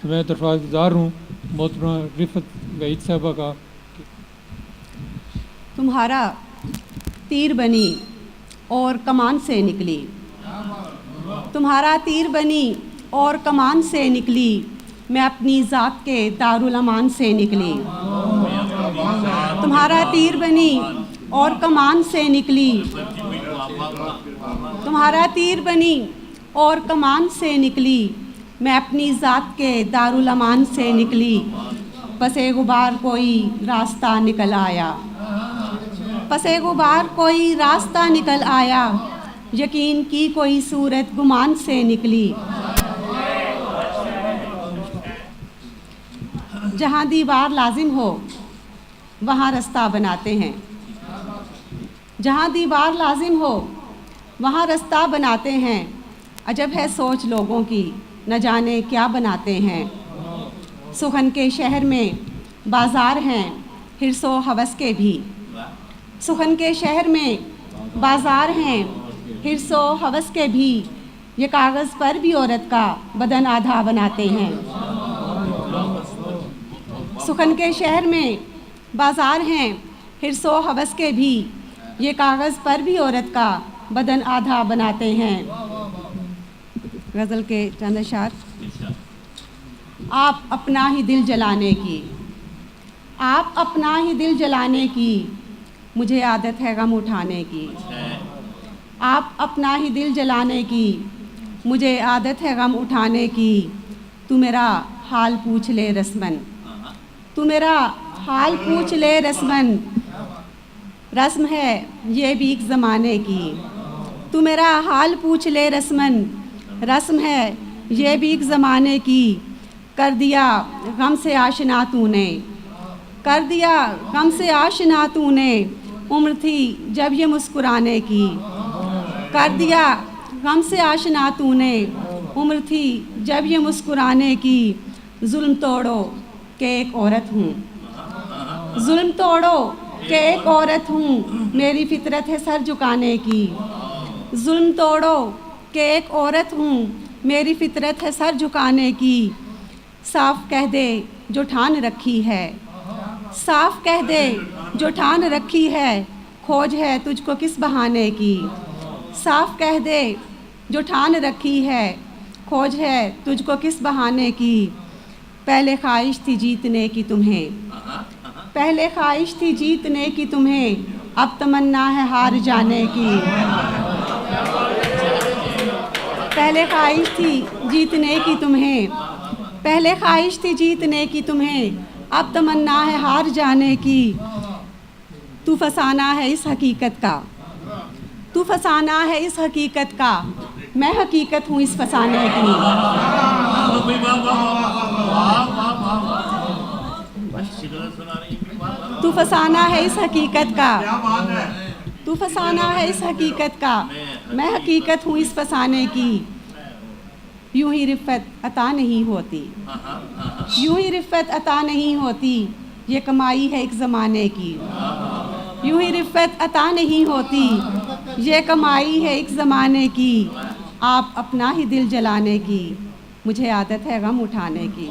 तो मैं दरख्वास्त गुजार हूँ मोहतरमा रिफत वहीद साहबा का। तुम्हारा तीर बनी और कमान से निकली, तुम्हारा तीर बनी और कमान से निकली, मैं अपनी ज़ात के दारुल अमान से निकली। तुम्हारा तीर बनी और कमान से निकली, तुम्हारा तीर बनी और कमान से निकली, मैं अपनी ज़ात के दारुल अमान से निकली। पसे गुबार कोई रास्ता निकल आया, पसे गुबार कोई रास्ता निकल आया, यकीन की कोई सूरत गुमान से निकली। जहाँ दीवार लाजिम हो वहाँ रास्ता बनाते हैं, जहाँ दीवार लाजिम हो वहाँ रास्ता बनाते हैं। अजब है सोच लोगों की, न जाने क्या बनाते हैं। सुखन के शहर में बाज़ार हैं हिर्सो हवस के भी, सुखन के शहर में बाज़ार हैं हिर्सो हवस के भी, ये कागज़ पर भी औरत का बदन आधा बनाते हैं। सुखन के शहर में बाज़ार हैं हिर्सो हवस के भी, ये कागज़ पर भी औरत का बदन आधा बनाते हैं। गज़ल के चंद अशार। आप अपना ही दिल जलाने की, आप अपना ही दिल जलाने की, मुझे आदत है गम उठाने की। आप अपना ही दिल जलाने की, मुझे आदत है गम उठाने की। तू मेरा हाल पूछ ले रस्मन, तू मेरा हाल पूछ ले रस्मन, रस्म है ये भी एक ज़माने की। तू मेरा हाल पूछ ले रस्मन, रस्म है ये भी एक ज़माने की। कर दिया गम से आशना तूने, कर दिया गम से आशना तूने, उम्र थी जब ये मुस्कुराने की। कर दिया गम से आशना तूने, उम्र थी जब ये मुस्कुराने की। जुल्म तोड़ो के एक औरत हूँ, जुल्म तोड़ो के एक औरत हूँ, मेरी फितरत है सर झुकाने की। जुल्म तोड़ो के एक औरत हूँ, मेरी फितरत है सर झुकाने की। साफ कह दे जो ठान रखी है, साफ कह दे जो ठान रखी है, खोज है तुझको किस बहाने की। साफ कह दे जो ठान रखी है, खोज है तुझको किस बहाने की। पहले ख्वाहिश थी जीतने की तुम्हें, पहले ख्वाहिश थी जीतने की तुम्हें, अब तमन्ना है हार जाने की। पहले ख्वाहिश थी जीतने की तुम्हें, पहले ख्वाहिश थी जीतने की तुम्हें, अब तमन्ना है हार जाने की। तू फसाना है इस हकीकत का, तू फसाना है इस हकीकत का, मैं हकीकत हूँ इस फसाने की। तू फसाना है इस हकीकत का, तू फसाना है इस हकीकत का, मैं हकीकत हूँ इस फसाने की। यूं ही रिफ़त अता नहीं होती, यूं ही रिफ़त अता नहीं होती, ये कमाई है एक ज़माने की। यूं ही रिफ़त अता नहीं होती, ये कमाई है एक ज़माने की। आप अपना ही दिल जलाने की, मुझे आदत है गम उठाने की।